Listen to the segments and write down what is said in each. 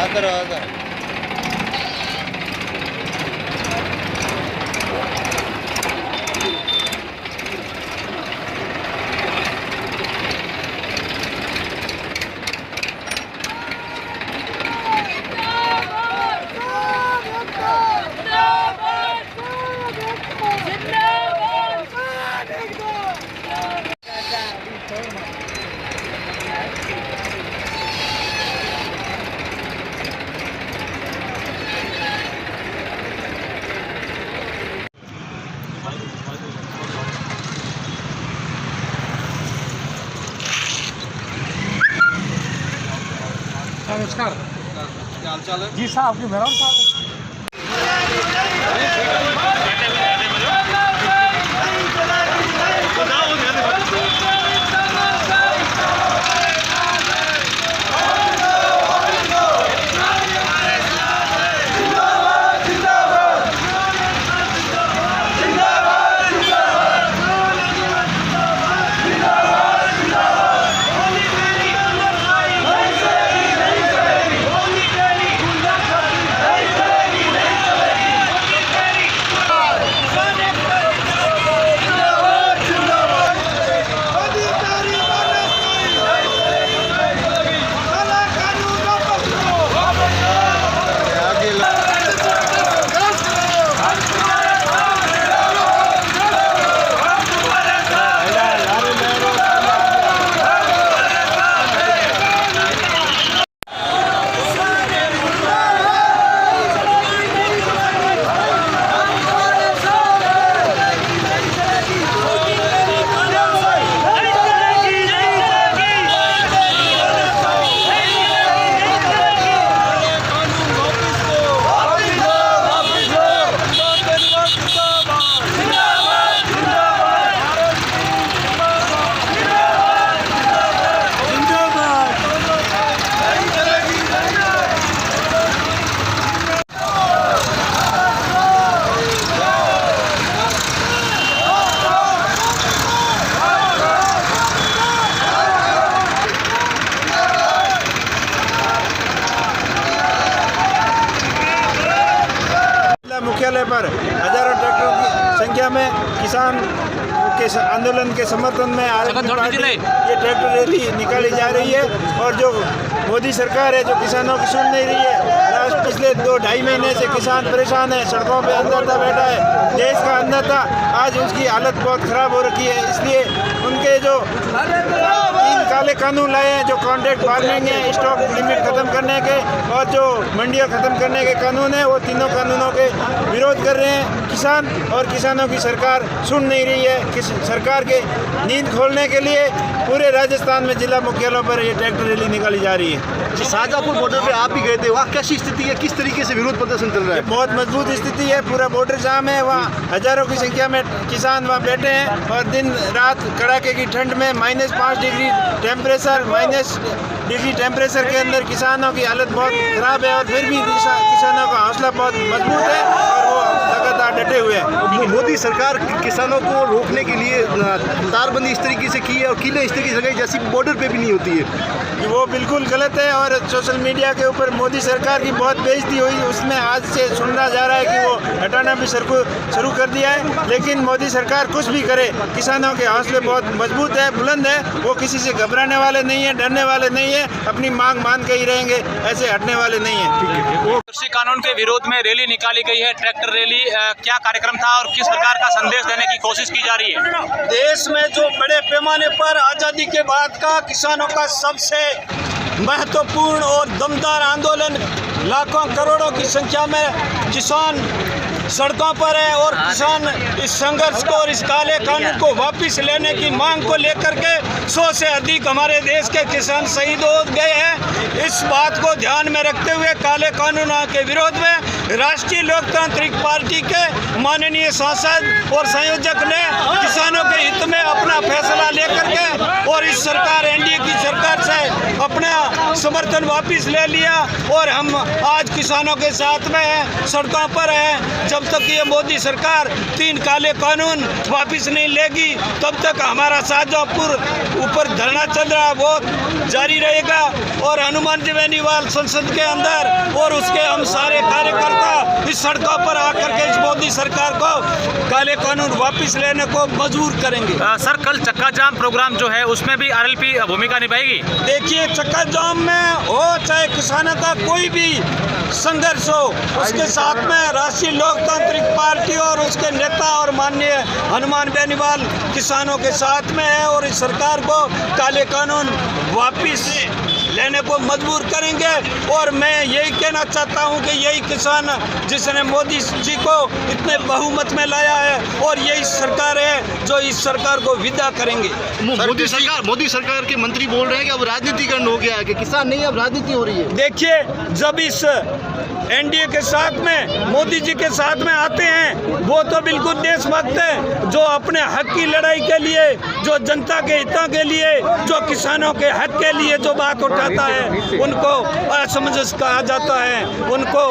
आकर आकर नमस्कार। क्या हाल चाल है जी साहब, आपकी मेहमान साहब मुख्यालय पर हजारों ट्रैक्टरों की संख्या में किसान के आंदोलन के समर्थन में ये ट्रैक्टर रैली निकाली जा रही है। और जो मोदी सरकार है जो किसानों की सुन नहीं रही है, पिछले 2-2.5 महीने से किसान परेशान है, सड़कों पे अंदर बैठा है, देश का अन्नदाता आज उसकी हालत बहुत ख़राब हो रखी है। इसलिए उनके जो 3 काले कानून लाए हैं, जो कॉन्ट्रैक्ट फार्मिंग है, स्टॉक लिमिट ख़त्म करने के और जो मंडियाँ ख़त्म करने के कानून है, वो तीनों कानूनों के विरोध कर रहे हैं किसान। और किसानों की सरकार सुन नहीं रही है। सरकार के नींद खोलने के लिए पूरे राजस्थान में जिला मुख्यालयों पर ये ट्रैक्टर रैली निकाली जा रही है। शाहजहाँपुर बॉर्डर पे आप भी गए थे, वहाँ कैसी स्थिति है, किस तरीके से विरोध प्रदर्शन चल रहा है? बहुत मजबूत स्थिति है, पूरा बॉर्डर जाम है, वहाँ हजारों की संख्या में किसान वहाँ बैठे हैं और दिन रात कड़ाके की ठंड में -5 डिग्री टेम्परेचर -डिग्री टेम्परेचर के अंदर किसानों की हालत बहुत ख़राब है। और फिर भी किसानों का हौसला बहुत मजबूत है और वो लगातार डटे हुए हैं। मोदी सरकार किसानों को रोकने के लिए तारबंदी इस तरीके से की है और किले इस तरीके से लगाई जैसी बॉर्डर पे भी नहीं होती है। वो बिल्कुल गलत है और सोशल मीडिया के ऊपर मोदी सरकार की बहुत बेइज्जती हुई, उसमें आज से सुना जा रहा है कि वो हटाना भी शुरू कर दिया है। लेकिन मोदी सरकार कुछ भी करे, किसानों के हौसले बहुत मजबूत है, बुलंद है, वो किसी से घबराने वाले नहीं है, डरने वाले नहीं है, अपनी मांग मान के ही रहेंगे, ऐसे हटने वाले नहीं है। कृषि कानून के विरोध में रैली निकाली गई है, ट्रैक्टर रैली। क्या कार्यक्रम था और किस प्रकार का संदेश देने की कोशिश की जा रही है? देश में जो बड़े पैमाने पर आज़ादी के बाद का किसानों का सबसे महत्वपूर्ण और दमदार आंदोलन, लाखों करोड़ों की संख्या में किसान सड़कों पर है और किसान इस संघर्ष को और इस काले कानून को वापस लेने की मांग को लेकर के 100 से अधिक हमारे देश के किसान शहीद हो गए हैं। इस बात को ध्यान में रखते हुए काले कानूनों के विरोध में राष्ट्रीय लोकतांत्रिक पार्टी के माननीय सांसद और संयोजक ने किसानों के हित में अपना फैसला लेकर के और इस सरकार एनडीए की सरकार से अपना समर्थन वापस ले लिया और हम आज किसानों के साथ में हैं, सड़कों पर हैं। जब तक ये मोदी सरकार 3 काले कानून वापस नहीं लेगी तब तक हमारा शाहजहाँपुर ऊपर धरना चल रहा है वो जारी रहेगा। और हनुमान जी बेनीवाल संसद के अंदर और उसके हम सारे कार्यकर्ता इस सड़कों पर आकर के इस मोदी सरकार को काले कानून वापस लेने को मजबूर करेंगे। सर, कल चक्का जाम प्रोग्राम जो है उसमें भी आरएलपी भूमिका निभाएगी? देखिए, चक्का जाम में हो चाहे किसानों का कोई भी संघर्ष हो, उसके साथ में राष्ट्रीय लोकतांत्रिक पार्टी और उसके नेता और माननीय हनुमान बेनीवाल किसानों के साथ में है और इस सरकार को काले कानून वापस लेने को मजबूर करेंगे। और मैं यही कहना चाहता हूं कि यही किसान जिसने मोदी जी को इतने बहुमत में लाया है और यही सरकार है जो इस सरकार को विदा करेंगे। मोदी सरकार के मंत्री बोल रहे हैं कि अब राजनीतिकरण हो गया है, कि किसान नहीं अब राजनीति हो रही है। देखिए, जब इस एनडीए के साथ में मोदी जी के साथ में आते हैं वो तो बिल्कुल देशभक्त है, जो अपने हक की लड़ाई के लिए, जो जनता के हितों के लिए, जो किसानों के हक के लिए जो बात उठाता है उनको असमंजस कहा जाता है, उनको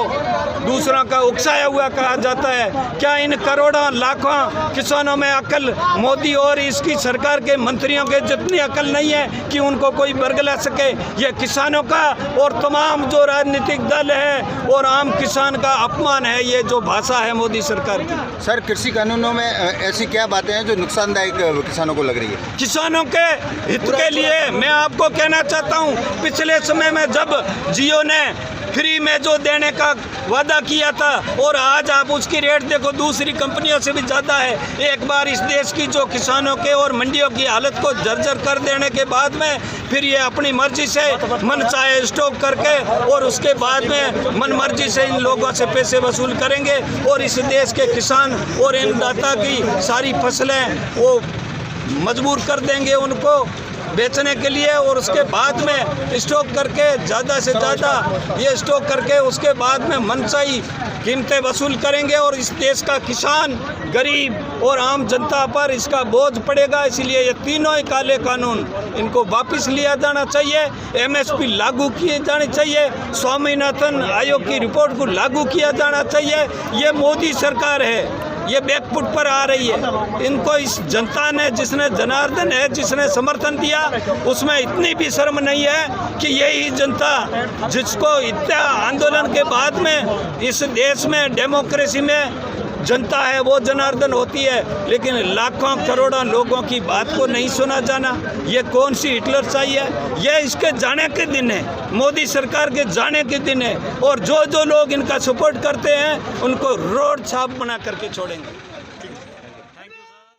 दूसरों का उकसाया हुआ कहा जाता है। क्या इन करोड़ों लाखों किसानों में अकल मोदी और इसकी सरकार के मंत्रियों के जितनी अकल नहीं है कि उनको कोई बरगला सके? ये किसानों का और तमाम जो राजनीतिक दल है और आम किसान का अपमान है, ये जो भाषा है मोदी सरकार की। सर, कृषि कानूनों में ऐसी क्या बातें हैं जो नुकसानदायक किसानों को लग रही है? किसानों के हित के लिए मैं आपको कहना चाहता हूं, पिछले समय में जब जियो ने फ्री में जो देने का वादा किया था और आज आप उसकी रेट देखो दूसरी कंपनियों से भी ज़्यादा है। एक बार इस देश की जो किसानों के और मंडियों की हालत को जर्जर कर देने के बाद में फिर ये अपनी मर्जी से मन चाहे स्टॉक करके और उसके बाद में मन मर्जी से इन लोगों से पैसे वसूल करेंगे और इस देश के किसान और इनदाता की सारी फसलें वो मजबूर कर देंगे उनको बेचने के लिए और उसके बाद में स्टॉक करके ज़्यादा से ज़्यादा ये स्टॉक करके उसके बाद में मनचाही कीमतें वसूल करेंगे और इस देश का किसान, गरीब और आम जनता पर इसका बोझ पड़ेगा। इसलिए ये तीनों ही काले कानून इनको वापस लिया जाना चाहिए, एमएसपी लागू किए जाने चाहिए, स्वामीनाथन आयोग की रिपोर्ट को लागू किया जाना चाहिए। ये मोदी सरकार है, ये बैकफुट पर आ रही है। इनको इस जनता ने, जिसने जनार्दन है, जिसने समर्थन दिया, उसमें इतनी भी शर्म नहीं है कि यही जनता जिसको इतना आंदोलन के बाद में इस देश में डेमोक्रेसी में जनता है वो जनार्दन होती है, लेकिन लाखों करोड़ों लोगों की बात को नहीं सुना जाना। ये कौन सी हिटलर चाहिए? ये इसके जाने के दिन है, मोदी सरकार के जाने के दिन है और जो जो लोग इनका सपोर्ट करते हैं उनको रोड छाप बना करके छोड़ेंगे।